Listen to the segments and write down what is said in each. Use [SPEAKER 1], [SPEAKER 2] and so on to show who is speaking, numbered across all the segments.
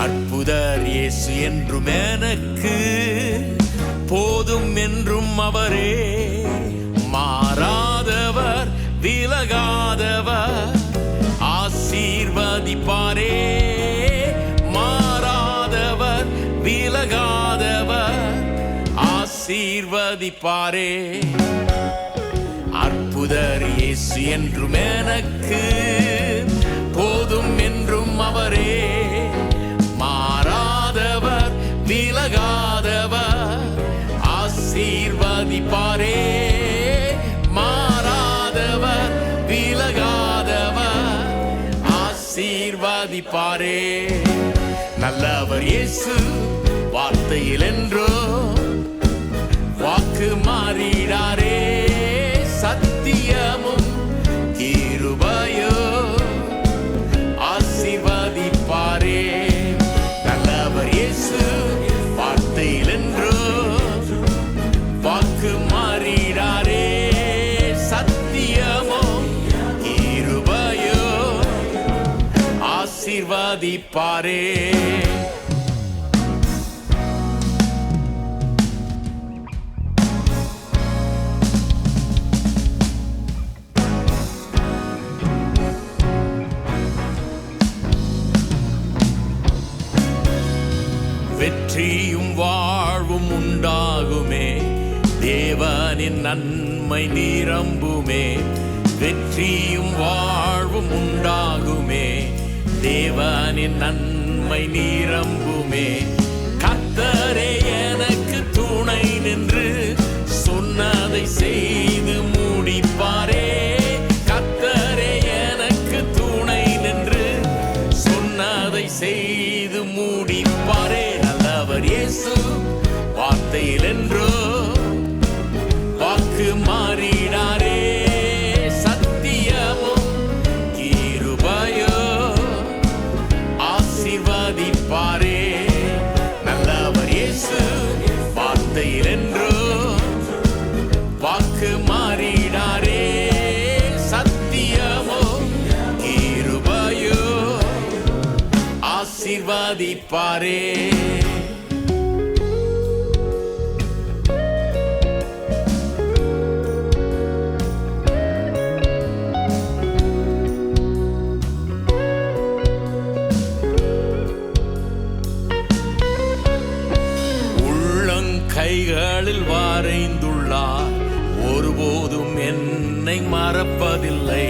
[SPEAKER 1] அற்புதர் இயேசு என்றும் எனக்கு போதும் என்றும் அவரே. மாறாதவர் விலகாதவர் ஆசீர்வதிப்பாரே. மாறாதவர் விலகாதவர் ஆசீர்வதிப்பாரே. அற்புதர் இயேசு என்றும் எனக்கு போதும் என்றும் அவரே. மாறாதவர் விலகாதவர் ஆசீர்வதிப்பாரே. மாறாதவர் விலகாதவர் ஆசீர்வதிப்பாரே. நல்லவர் இயேசு வார்த்தையில் என்றோ வாக்கு மாறிடாரே. சத்தியமும் கிருபையோ ஆசீர்வதிப்பாரே. நல்லவர் இயேசு வார்த்தையில் என்றோ வாக்கு மாறிடாரே. சத்தியமும் கிருபையோ ஆசீர்வதிப்பாரே. வெற்றியும் வாழ்வும் உண்டாகுமே, தேவனின் நன்மை நிரம்புமே. வெற்றியும் வாழ்வும் உண்டாகுமே, தேவனின் நன்மை நிரம்புமே. கர்த்தரே எனக்கு துணை நின்று சொன்னதை செய்து முடிப்பாரே. கர்த்தரே எனக்கு துணை நின்று சொன்னதை செய்து முடிப்பாரே. நல்லவர் இயேசு வார்த்தையில் என்றோ வாக்கு மாறிடாரே. சத்தியமும் கிருபையோ ஆசீர்வதிப்பாரே. நல்லவர் இயேசு வார்த்தையில் என்றோ வாக்கு மாறிடாரே. சத்தியமும் கிருபையோ ஆசீர்வதிப்பாரே. கைகளில் வரைந்துள்ளார், ஒருபோதும் என்னை மறப்பதில்லை.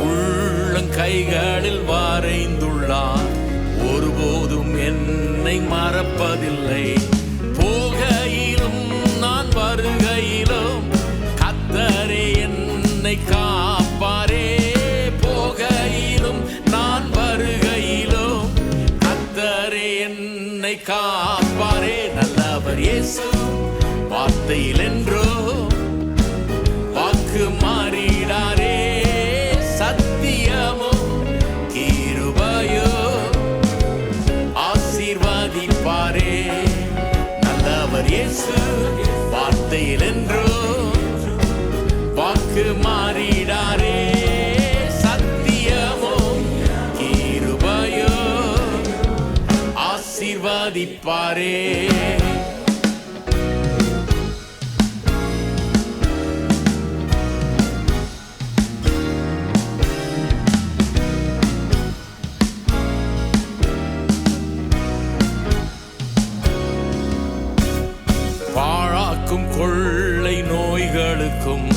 [SPEAKER 1] உள்ளங்கைகளில் வரைந்துள்ளார், ஒருபோதும் என்னை மறப்பதில்லை. போகையிலும் நான் வருகையிலும் கர்த்தரே என்னை காப்பாரே. போகையிலும் நான் வருகையிலும் கர்த்தரே என்னை காப்பாரே. நல்லவர் இயேசு வார்த்தையில் என்றோ வாக்கு மாறிடாரே. சத்தியமும் கிருபையோ ஆசீர்வதிப்பாரே. நல்லவர் இயேசு வார்த்தையில் என்றோ வாக்கு மாறிடாரே. சத்தியமும் கிருபையோ ஆசீர்வதிப்பாரே. பாழாக்கும் கொள்ளை நோய்களுக்கும்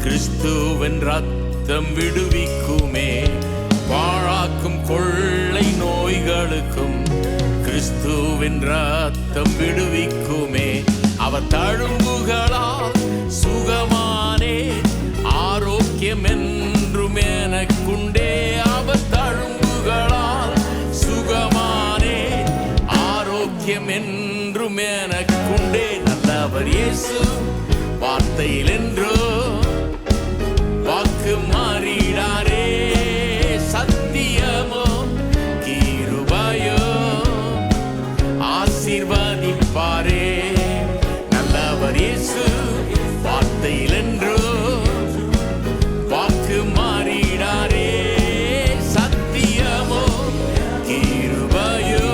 [SPEAKER 1] கிறிஸ்துவின் ரத்தம் விடுவிக்குமே. பாழாக்கும் கொள்ளை நோய்களுக்கும் கிறிஸ்துவின் ரத்தம் விடுவிக்குமே. அவர் தழும்புகளால் சுகமானே, ஆரோக்கியம் என்றும் எனக்குண்டே. அவர் தழும்புகளால் சுகமானே, ஆரோக்கியம் என்றும் எனக்குண்டே. நல்லவர் இயேசு வார்த்தையில் என்றோ வாக்கு மாறிடாரே. சத்தியமோ கிருபையோ ஆசீர்வதிப்பாரே. நல்லவர் இயேசு வார்த்தையில் என்றோ வாக்கு மாறிடாரே. சத்தியமோ கிருபையோ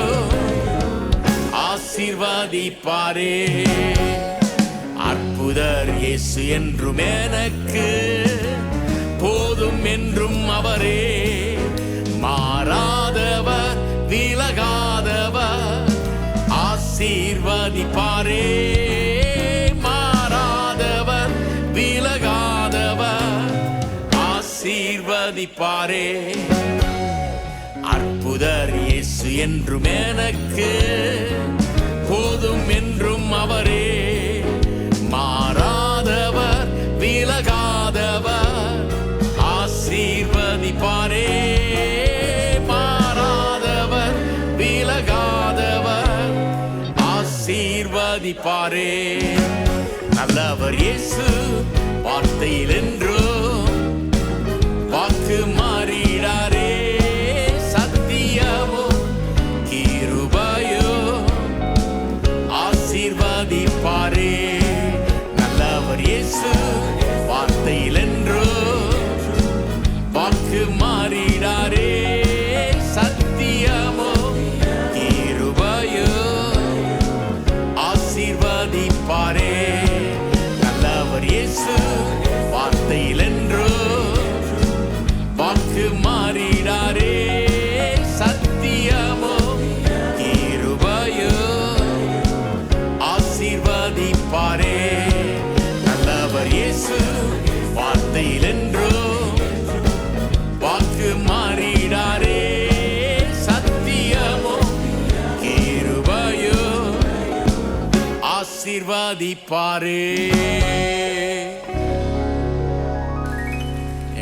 [SPEAKER 1] ஆசீர்வதிப்பாரே. அற்புதர் இயேசு என்றும் எனக்கு போதும் என்றும் அவரே. மாறாதவர் விலகாதவர் ஆசீர்வதிப்பாரே. மாறாதவர் விலகாதவர் ஆசீர்வதிப்பாரே. அற்புதர் இயேசு என்றும் எனக்கு போதும் என்றும் அவரே. மாறாதவர் விலகாதவர் ஆசீர்வதிப்பாரே. மாறாதவர் விலகாதவர் ஆசீர்வதிப்பாரே. நல்லவர் இயேசு வார்த்தையில் என்றும் வாக்கு மாறிடாரே. சத்தியமோ கிருபையோ ஆசீர்வதிப்பாரே. நல்லவர் இயேசு வார்த்தையில் என்றும் வாக்கு மாறிடாரே. சத்தியமோ கிருபையோ ஆசீர்வதிப்பாரே. நல்லவர் இயேசு வார்த்தையில் என்றும் வாக்கு மாறிடாரே. சத்தியமோ கிருபையோ ஆசீர்வதிப்பாரே. நல்லவர் இயேசு வார்த்தையில் என்றும் வாக்கு மாறிடாரே. சத்தியமோ கிருபையோ ஆசீர்வதிப்பாரே.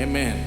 [SPEAKER 1] ஆமென்.